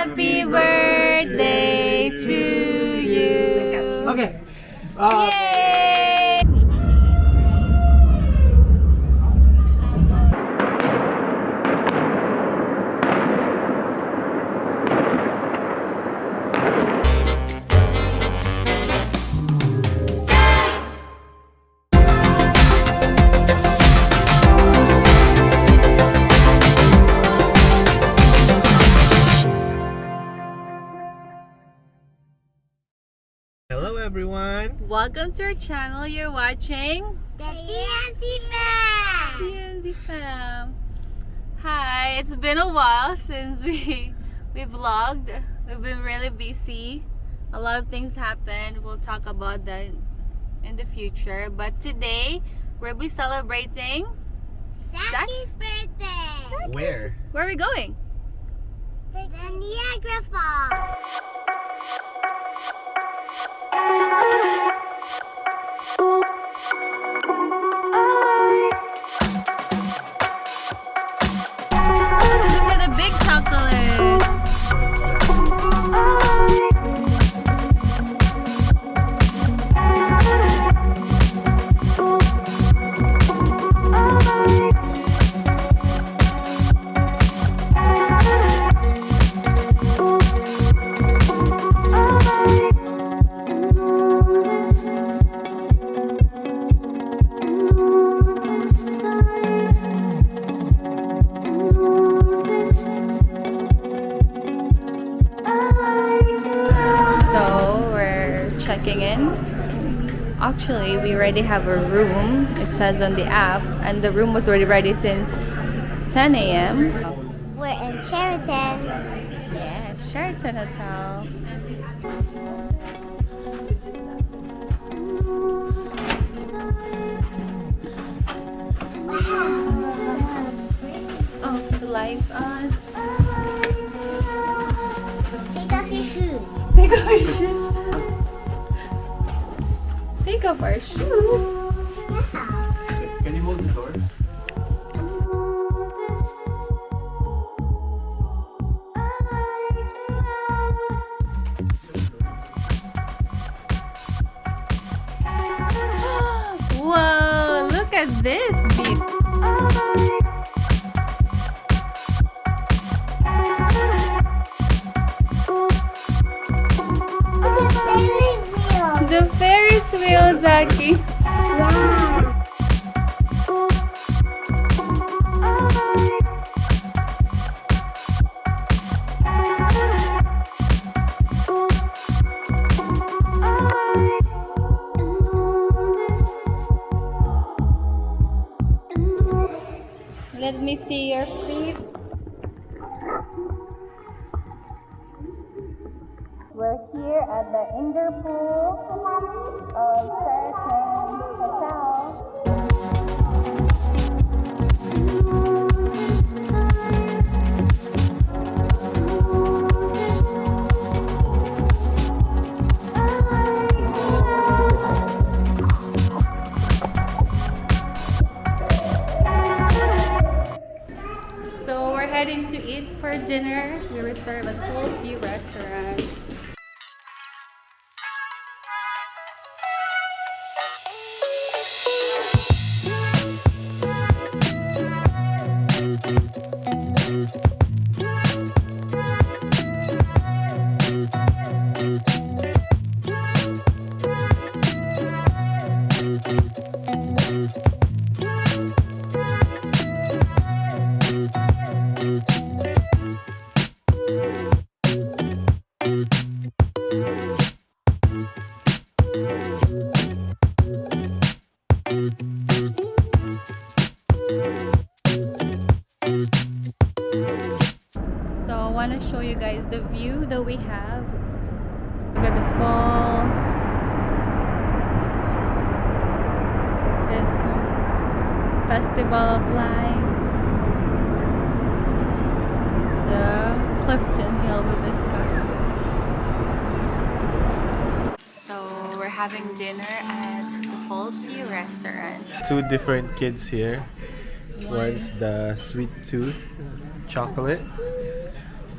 Happy birthday to you. Okay. Yay! Hello everyone. Welcome to our channel. You're watching The TMC Fam! TMZ Fam. Hi, it's been a while since we vlogged. We've been really busy. A lot of things happened. We'll talk about that in the future. But today we'll be celebrating Zaki's birthday! Where? Where are we going? The Niagara Falls! Look at the big chocolate. So we're checking in. Actually, we already have a room. It says on the app, and the room was already ready since 10 a.m. We're in Sheraton. Yeah, Sheraton Hotel. Oh, the lights on. Take off your shoes. Take off our shoes. Take off our shoes. Yeah. Can you hold the door? Whoa, look at this view. The Ferris wheel, Zaki. Wow. Let me see your feet. We're here at the indoor pool of Sheraton Hotel. So we're heading to eat for dinner. We reserve at Falls View Restaurant. So I want to show you guys the view that we have. Look at the falls. This festival of lights. The Clifton Hill with the sky. So we're having dinner at the Falls View restaurant. Two different kids here. One's the sweet tooth chocolate,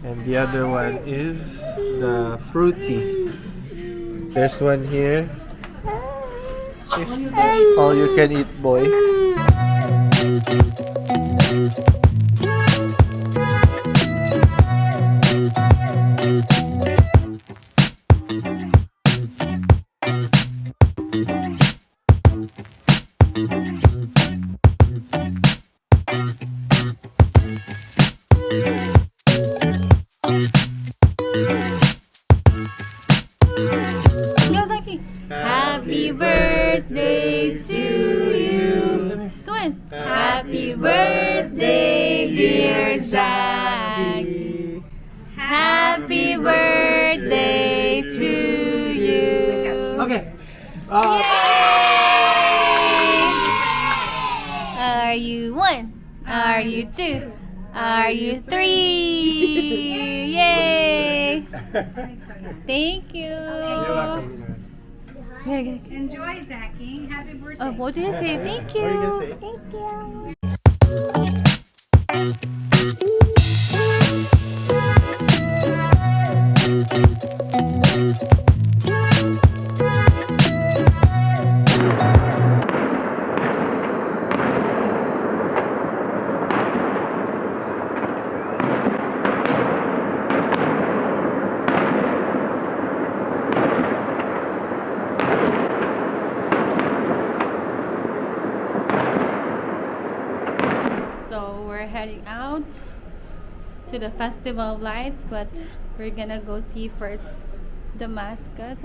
And the other one is the fruity. There's one here. It's all you can eat, boy. Happy birthday to you. Go in. Happy birthday, dear Zaki. Happy birthday to you. Okay. Yay! Are you one? Are you two? Are you three? Yay! Thank you. You're welcome. Okay. Enjoy, Zachy. Happy birthday. Oh, what did you say? Thank What are you gonna you. say? Thank you. So we're heading out to the Festival of Lights, but we're gonna go see first the mascot.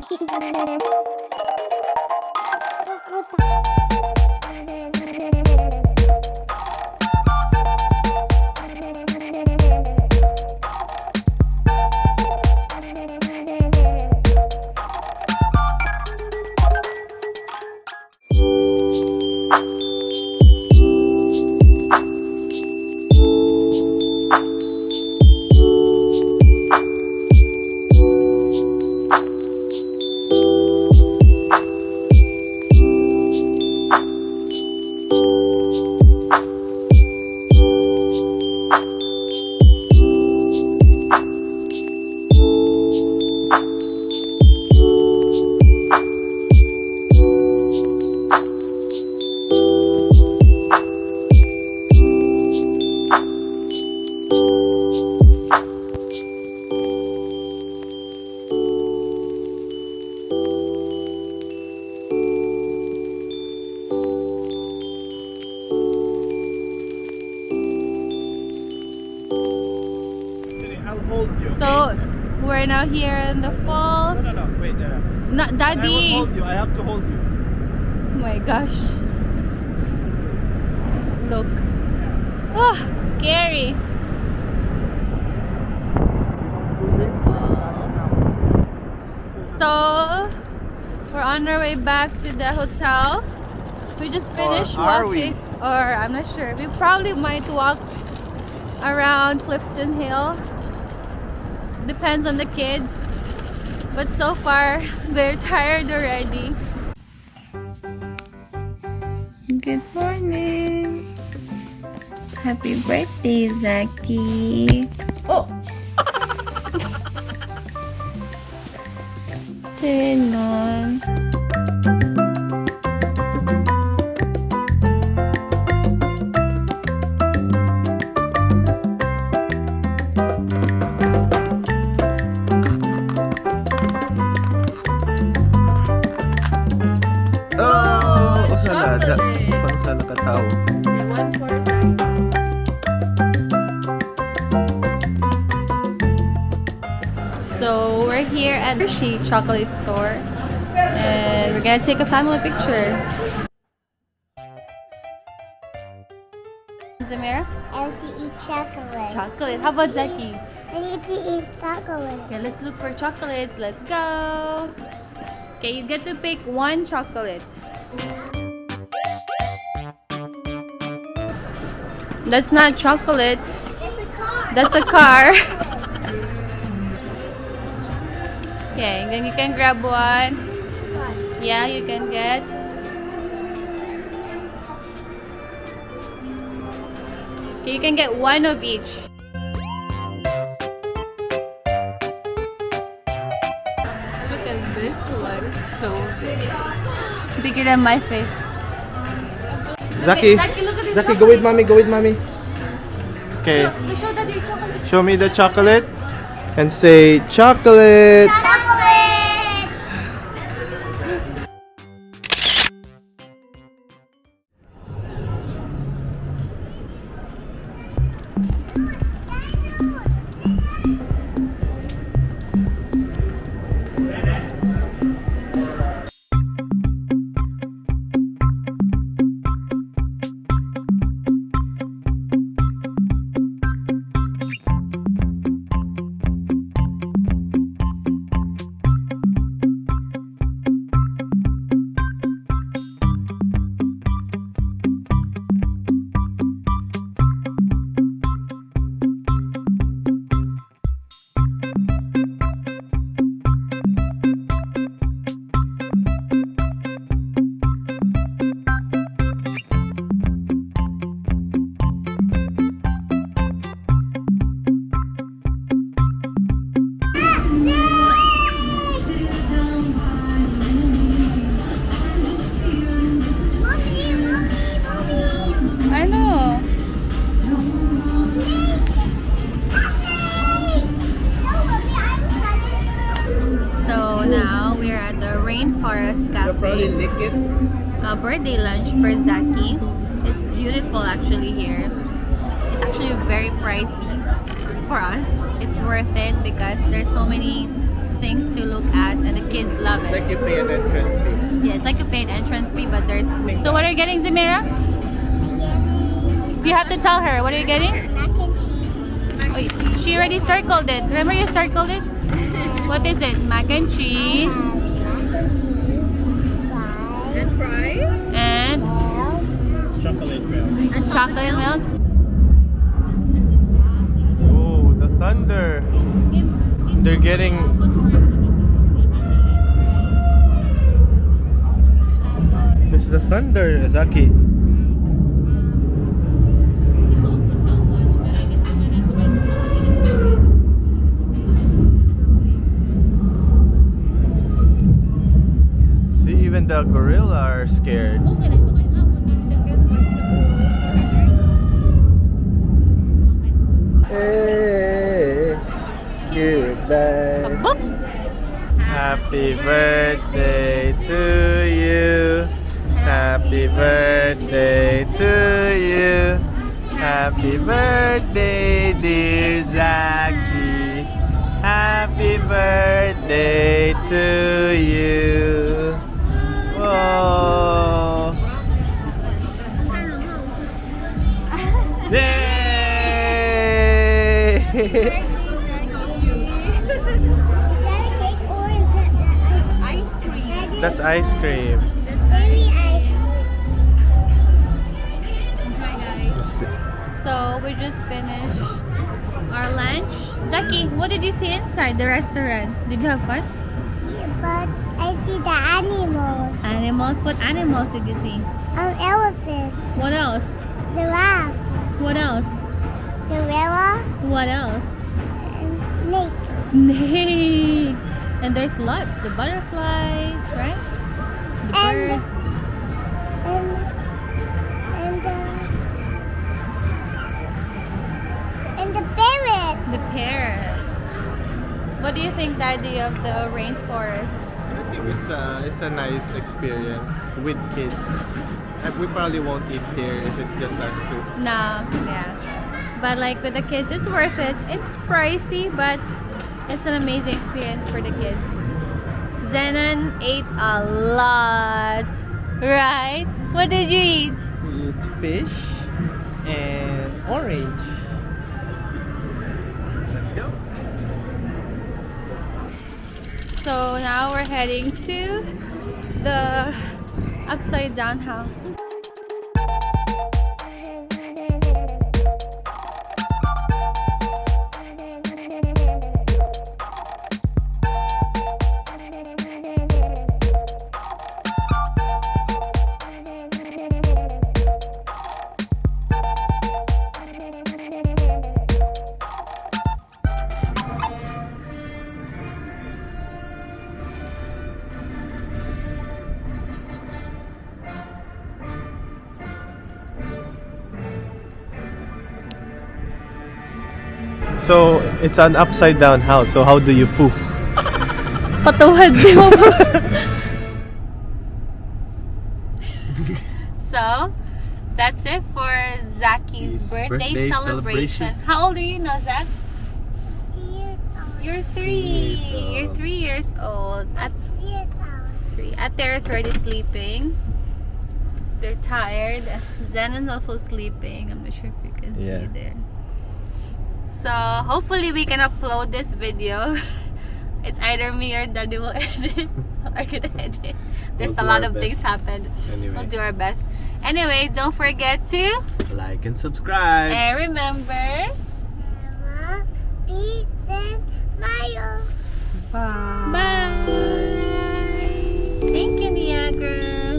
I'll hold you. Okay? So we're now here in the falls. No, wait, no. Not I Daddy. will hold you. I have to hold you. Oh my gosh. Look. Oh, scary. The falls. So we're on our way back to the hotel. We just finished are we? walking. Or I'm not sure. We probably might walk around Clifton Hill. Depends on the kids. But so far, they're tired already. Good morning. Happy birthday, Zaki. Oh! Turn on. Oh, salada. chocolate. Parang sa nakataw. Okay, one for Zaki. So we're here at the Hershey chocolate store and we're gonna take a family picture. Zamira? I want to eat chocolate. Chocolate. How about Zaki? I need to eat chocolate. Okay, let's look for chocolates. Let's go. Okay, you get to pick one chocolate. That's not chocolate. It's a car. That's a car. Okay, then you can grab one. Yeah, you can get. Okay, you can get one of each. at this one. It's so big. Bigger than my face. Zaki, Zaki, look at this Zaki, chocolate. go with mommy, go with mommy. Okay, Show daddy your chocolate. show me the chocolate and say chocolate. Chocolates! I know. So now we're at the Rainforest Cafe. Birthday lunch for Zaki. It's beautiful actually here. It's actually very pricey for us. It's worth it because there's so many things to look at and the kids love it. Like you pay an entrance fee. Yeah, it's like you pay an entrance fee, but there's food. So what are you getting, Zamira? You have to tell her. What are you getting? Mac and cheese. Wait, she already circled it. Remember you circled it? What is it? Mac and cheese And fries. and Chocolate milk. chocolate milk. Oh, the thunder. They're getting... It's the thunder, Zaki. See, even the gorilla are scared. Hey, goodbye. Boop. Happy birthday to you. Happy birthday to you. Happy birthday, dear Zaki. Happy birthday to you. Oh. Yay! Is that a cake or is that ice cream? That's ice cream. Baby ice So we just finished our lunch. Zaki, what did you see inside the restaurant? Did you have fun? cream. But I see the animals. Animals? What animals did you see? An elephant. What else? Giraffe. What else? Gorilla. What else? And snake. Snake. And there's lots. The butterflies, right? The And birds. and the parrot. The parrots. What do you think, Daddy, of the rainforest? I think it's a nice experience with kids. We probably won't eat here if it's just us two. No, yeah. But like with the kids, it's worth it. It's pricey, but it's an amazing experience for the kids. Zenon ate a lot, right? What did you eat? We eat fish and orange. Let's go. So now we're heading to the upside down house. So it's an upside down house. So how do you poo? Patuhad di mo po. So, that's it for Zacky's His birthday, birthday celebration. celebration. How old are you now, Zach? You're 3. years old. You're 3 years old. At 3. Atera's already sleeping. They're tired. Zenon's also sleeping. I'm not sure if you can see there. So hopefully we can upload this video. It's either me or Daddy will edit. I'm gonna edit. There's We'll a lot do of our things best. happened. Anyway. We'll do our best. Anyway, don't forget to Like and subscribe. and remember. Peace and smile. Bye. Thank you, Niagara.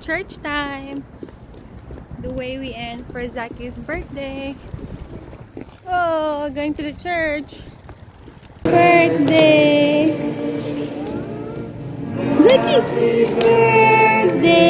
Church time. The way we end for Zacky's birthday. Oh, going to the church. Birthday. Zacky. Birthday.